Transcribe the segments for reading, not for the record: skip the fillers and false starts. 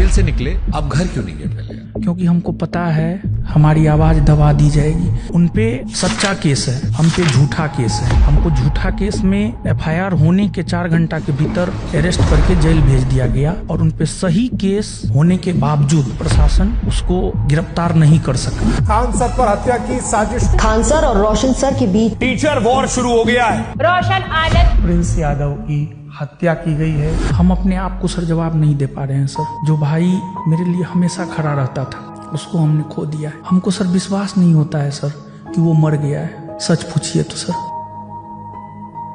Jail से निकले, आप घर क्यों नहीं गए पहले? क्योंकि हमको पता है हमारी आवाज दबा दी जाएगी। उनपे सच्चा केस है, हम पे झूठा केस है। हमको झूठा केस में एफआईआर होने के 4 घंटा के भीतर अरेस्ट करके जेल भेज दिया गया और उनपे सही केस होने के बावजूद प्रशासन उसको गिरफ्तार नहीं कर सका। खान सर पर हत्या की साजिश, खान सर और रोशन सर के बीच टीचर वॉर शुरू हो गया है। रोशन आनंद, प्रिंस यादव की हत्या की गई है। हम अपने आप को सर जवाब नहीं दे पा रहे हैं सर। जो भाई मेरे लिए हमेशा खड़ा रहता था उसको हमने खो दिया है। हमको सर विश्वास नहीं होता है सर कि वो मर गया है। सच पूछिए तो सर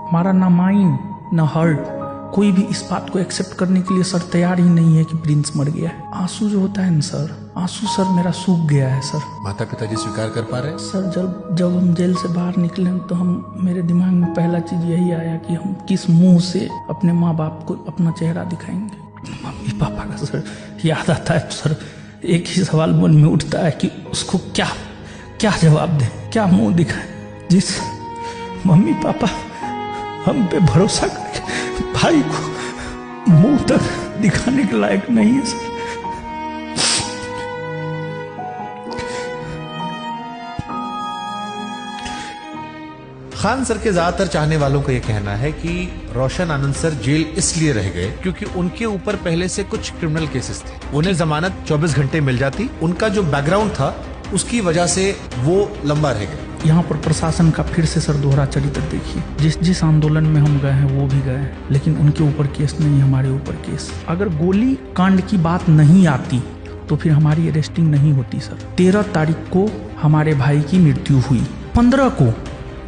हमारा ना माइंड ना हर्ट कोई भी इस बात को एक्सेप्ट करने के लिए सर तैयार ही नहीं है कि प्रिंस मर गया है। आंसू जो होता है ना सर, आंसू सर मेरा सूख गया है सर। माता पिताजी स्वीकार कर पा रहे हैं? सर जब हम जेल से बाहर निकले तो मेरे दिमाग में पहला चीज यही आया कि हम किस मुंह से अपने माँ बाप को अपना चेहरा दिखाएंगे। मम्मी पापा का सर याद आता है तो सर एक ही सवाल मन में उठता है कि उसको क्या जवाब दें, क्या मुंह दिखाएं। जिस मम्मी पापा हम पे भरोसा करके भाई को मुंह तक दिखाने के लायक नहीं है सर। खान सर के ज्यादातर चाहने वालों का यह कहना है कि रोशन आनंद सर जेल इसलिए रह गए क्योंकि उनके ऊपर पहले से कुछ क्रिमिनल केसेस थे। उन्हें जमानत 24 घंटे मिल जाती, उनका जो बैकग्राउंड था उसकी वजह से वो लंबा रह गए। यहाँ पर प्रशासन का फिर से सर दोहरा चरित्र देखिए। जिस आंदोलन में हम गए हैं वो भी गए हैं, लेकिन उनके ऊपर केस नहीं, हमारे ऊपर केस। अगर गोली कांड की बात नहीं आती तो फिर हमारी अरेस्टिंग नहीं होती सर। 13 तारीख को हमारे भाई की मृत्यु हुई। 15 को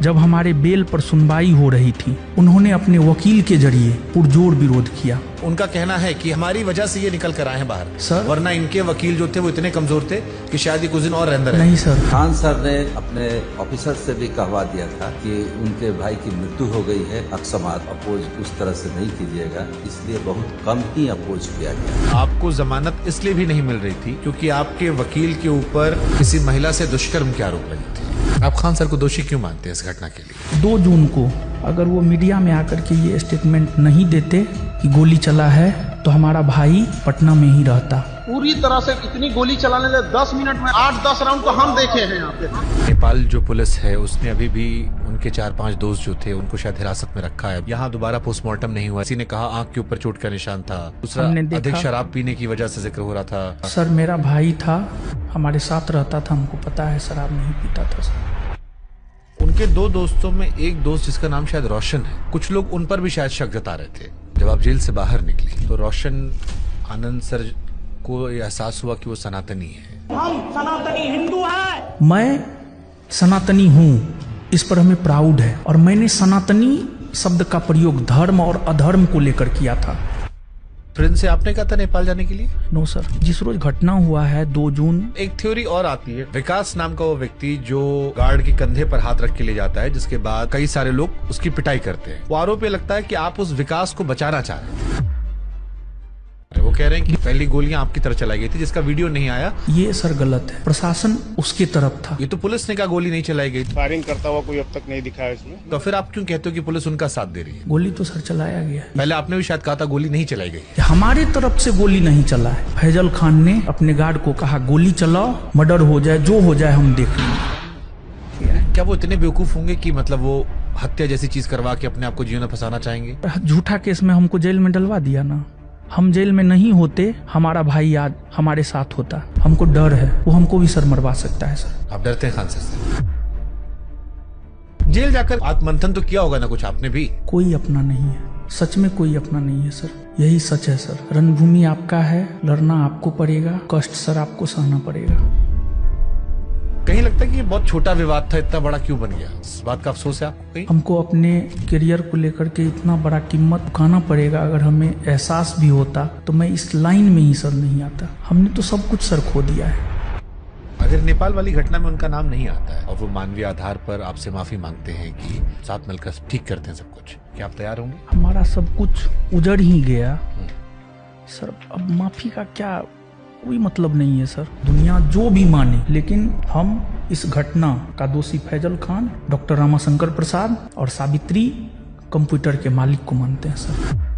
जब हमारे बेल पर सुनवाई हो रही थी उन्होंने अपने वकील के जरिए पुरजोर विरोध किया। उनका कहना है कि हमारी वजह से ये निकल कर आए हैं बाहर सर, वरना इनके वकील जो थे वो इतने कमजोर थे कि शायद ये कुछ दिन और अंदर नहीं सर। खान सर ने अपने ऑफिसर से भी कहवा दिया था कि उनके भाई की मृत्यु हो गई है, अकस्मात अपोज उस तरह से नहीं कीजिएगा, इसलिए बहुत कम ही अपोज किया गया। आपको जमानत इसलिए भी नहीं मिल रही थी क्योंकि आपके वकील के ऊपर किसी महिला से दुष्कर्म के आरोप लगे थे। आप खान सर को दोषी क्यों मानते हैं इस घटना के लिए? 2 जून को अगर वो मीडिया में आकर के ये स्टेटमेंट नहीं देते कि गोली चला है तो हमारा भाई पटना में ही रहता। पूरी तरह से इतनी गोली चलाने लगे 10 मिनट में 8-10 राउंड तो हम देखे हैं यहाँ पे। नेपाल जो पुलिस है उसने अभी भी उनके 4-5 दोस्त जो थे उनको शायद हिरासत में रखा है। यहाँ दोबारा पोस्टमार्टम नहीं हुआ। किसी ने कहा आंख के ऊपर चोट का निशान था, दूसरा अधिक शराब पीने की वजह से जिक्र हो रहा था। सर मेरा भाई था, हमारे साथ रहता था, हमको पता है शराब नहीं पीता था सर। उनके 2 दोस्तों में एक दोस्त जिसका नाम शायद रोशन है, कुछ लोग उन पर भी शायद शक जता रहे थे। जब आप जेल से बाहर निकली तो रोशन आनंद सर को एहसास हुआ कि वो सनातनी है। हम सनातनी हिंदू हैं। मैं सनातनी हूँ, इस पर हमें प्राउड है। और मैंने सनातनी शब्द का प्रयोग धर्म और अधर्म को लेकर किया था। प्रिंस से आपने कहा था नेपाल जाने के लिए? नो सर, जिस रोज घटना हुआ है 2 जून। एक थ्योरी और आती है, विकास नाम का वो व्यक्ति जो गार्ड के कंधे पर हाथ रख के ले जाता है, जिसके बाद कई सारे लोग उसकी पिटाई करते हैं। वो आरोप ये लगता है कि आप उस विकास को बचाना चाह रहे थे। वो कह रहे हैं कि पहली गोलियां आपकी तरफ चलाई गई थी जिसका वीडियो नहीं आया। ये सर गलत है, प्रशासन उसके तरफ था। ये तो पुलिस ने कहा गोली नहीं चलाई गई। फायरिंग करता हुआ कोई अब तक नहीं दिखा है इसमें। तो फिर आप क्यों कहते हो कि पुलिस उनका साथ दे रही है? गोली तो सर चलाया गया है। पहले आपने भी शायद कहा था गोली नहीं चलाई गई। हमारी तरफ से गोली नहीं चला है। फैजल खान ने अपने गार्ड को कहा गोली चलाओ, मर्डर हो जाए, जो हो जाए हम देख लेंगे। क्या वो इतने बेवकूफ होंगे कि मतलब वो हत्या जैसी चीज करवा के अपने आप को जेल में फंसाना चाहेंगे? झूठा केस में हमको जेल में डलवा दिया ना। हम जेल में नहीं होते, हमारा भाई आज हमारे साथ होता। हमको डर है, वो हमको भी सर मरवा सकता है सर। आप डरते हैं खान सर से? जेल जाकर आत्ममंथन तो किया होगा ना कुछ आपने भी? कोई अपना नहीं है, सच में कोई अपना नहीं है सर। यही सच है सर। रणभूमि आपका है, लड़ना आपको पड़ेगा, कष्ट सर आपको सहना पड़ेगा। कहीं लगता है कि ये बहुत छोटा विवाद था, इतना बड़ा क्यों बन गया? इस बात का अफसोस है आपको कहीं? हमको अपने करियर को लेकर के इतना बड़ा कीमत चुकाना पड़ेगा। अगर हमें एहसास भी होता तो मैं इस लाइन में ही सर नहीं आता। हमने तो सब कुछ सर खो दिया है। अगर नेपाल वाली घटना में उनका नाम नहीं आता है और वो मानवीय आधार पर आपसे माफी मांगते हैं कि साथ मिलकर ठीक करते हैं सब कुछ, क्या आप तैयार होंगे? हमारा सब कुछ उजड़ ही गया सर, अब माफी का क्या कोई मतलब नहीं है सर। दुनिया जो भी माने, लेकिन हम इस घटना का दोषी फैजल खान, डॉक्टर रामाशंकर प्रसाद और सावित्री कंप्यूटर के मालिक को मानते हैं सर।